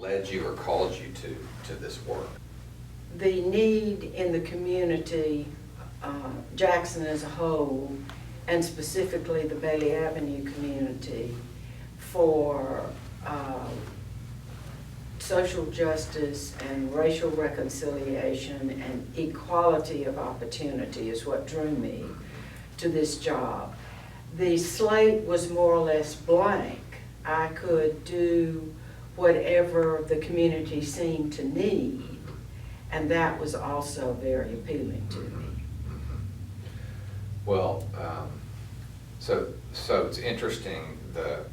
led you or called you to this work? The need in the community, Jackson as a whole, and specifically the Bailey Avenue community, for social justice and racial reconciliation and equality of opportunity is what drew me to this job. The slate was more or less blank. I could do whatever the community seemed to need, and that was also very appealing to me. Well, so it's interesting, the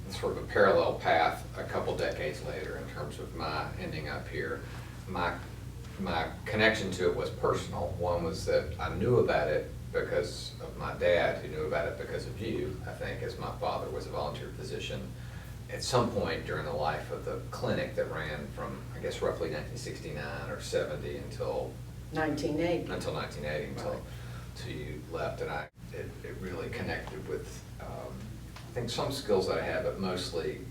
sort of a parallel path a couple decades later in terms of my ending up here. My connection to it was personal. One was that I knew about it because of my dad, who knew about it because of you, I think, as my father was a volunteer physician at some point during the life of the clinic that ran from, I guess, roughly 1969 or 70 until 1980. Until 1980, until Right. you left, and it really connected with, I think, some skills that I had, but mostly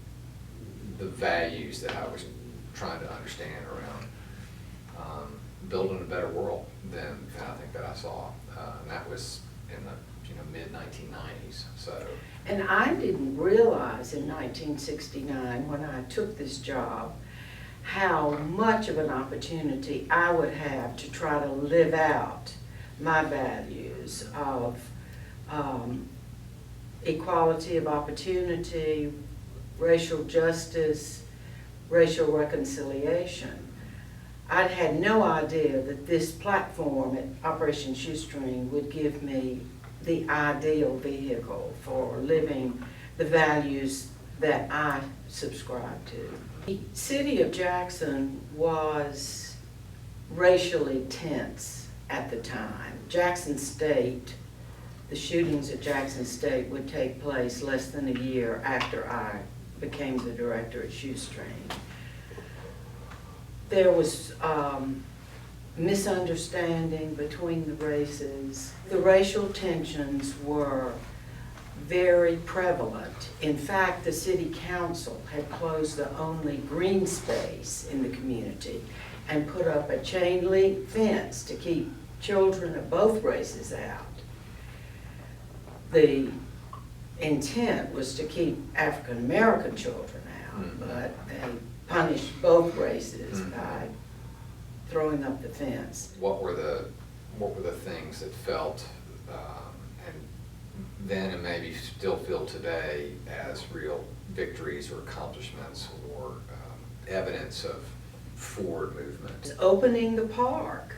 the values that I was trying to understand around building a better world than I think that I saw, and that was in the mid-1990s. So. And I didn't realize in 1969, when I took this job, how much of an opportunity I would have to try to live out my values of equality of opportunity, racial justice, racial reconciliation. I'd had no idea that this platform at Operation Shoestring would give me the ideal vehicle for living the values that I subscribe to. The city of Jackson was racially tense at the time. Jackson State, the shootings at Jackson State would take place less than a year after I became the director at Shoestring. There was misunderstanding between the races. The racial tensions were very prevalent. In fact, the city council had closed the only green space in the community and put up a chain link fence to keep children of both races out. The intent was to keep African American children out, but they punished both races by throwing up the fence. What were the things that felt, and then and maybe still feel today, as real victories or accomplishments or evidence of forward movement? Opening the park,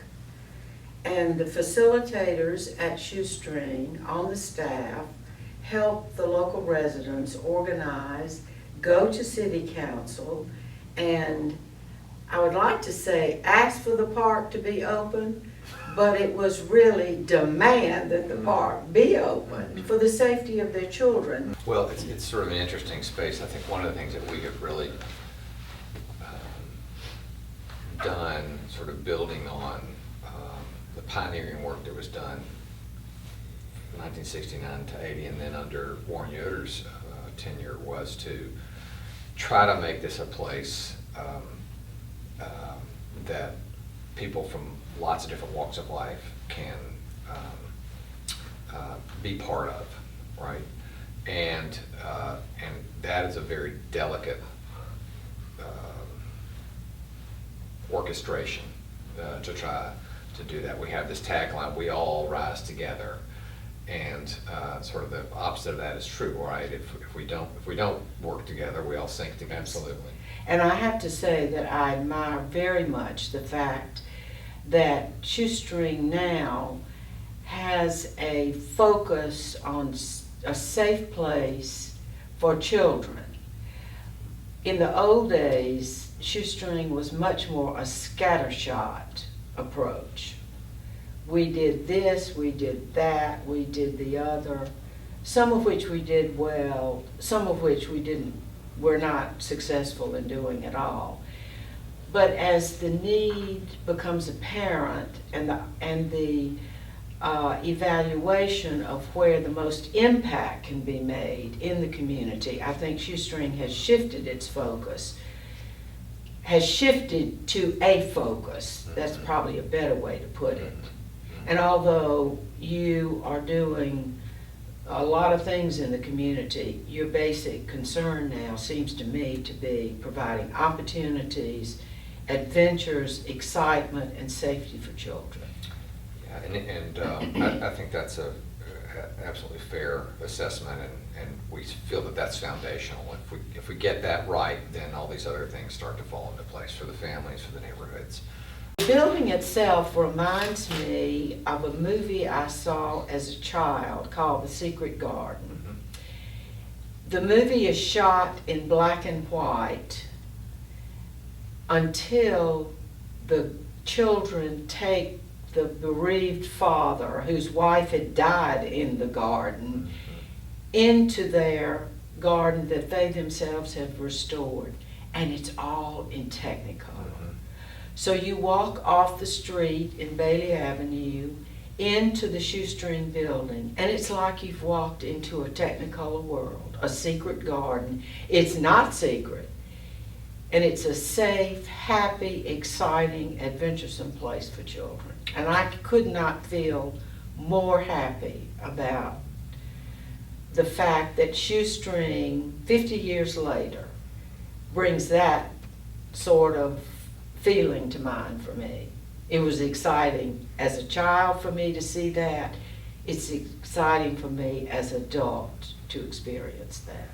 and the facilitators at Shoestring on the staff helped the local residents organize, go to city council, and I would like to say ask for the park to be open, but it was really demand that the park be open for the safety of their children. Well, it's sort of an interesting space. I think one of the things that we have really done, sort of building on the pioneering work that was done from 1969 to 80, and then under Warren Yoder's tenure, was to try to make this a place that people from lots of different walks of life can be part of, right? And that is a very delicate orchestration to try to do that. We have this tagline, "We all rise together," and sort of the opposite of that is true, right? If we don't work together, we all sink together. Absolutely. And I have to say that I admire very much the fact that Shoestring now has a focus on a safe place for children. In the old days, Shoestring was much more a scattershot approach. We did this, we did that, we did the other, some of which we did well, some of which we're not successful in doing at all. But as the need becomes apparent and the evaluation of where the most impact can be made in the community, I think Shoestring has shifted its focus has shifted to a focus. That's probably a better way to put it. And although you are doing a lot of things in the community, your basic concern now seems to me to be providing opportunities, adventures, excitement, and safety for children. Yeah, I think that's a absolutely fair assessment, and we feel that that's foundational. If we get that right, then all these other things start to fall into place for the families, for the neighborhoods. The building itself reminds me of a movie I saw as a child called The Secret Garden. The movie is shot in black and white until the children take the bereaved father, whose wife had died in the garden, into their garden that they themselves have restored. And it's all in Technicolor. So you walk off the street in Bailey Avenue into the Shoestring building, and it's like you've walked into a Technicolor world, a secret garden. It's not secret, and it's a safe, happy, exciting, adventuresome place for children. And I could not feel more happy about the fact that Shoestring, 50 years later, brings that sort of feeling to mind for me. It was exciting as a child for me to see that. It's exciting for me as an adult to experience that.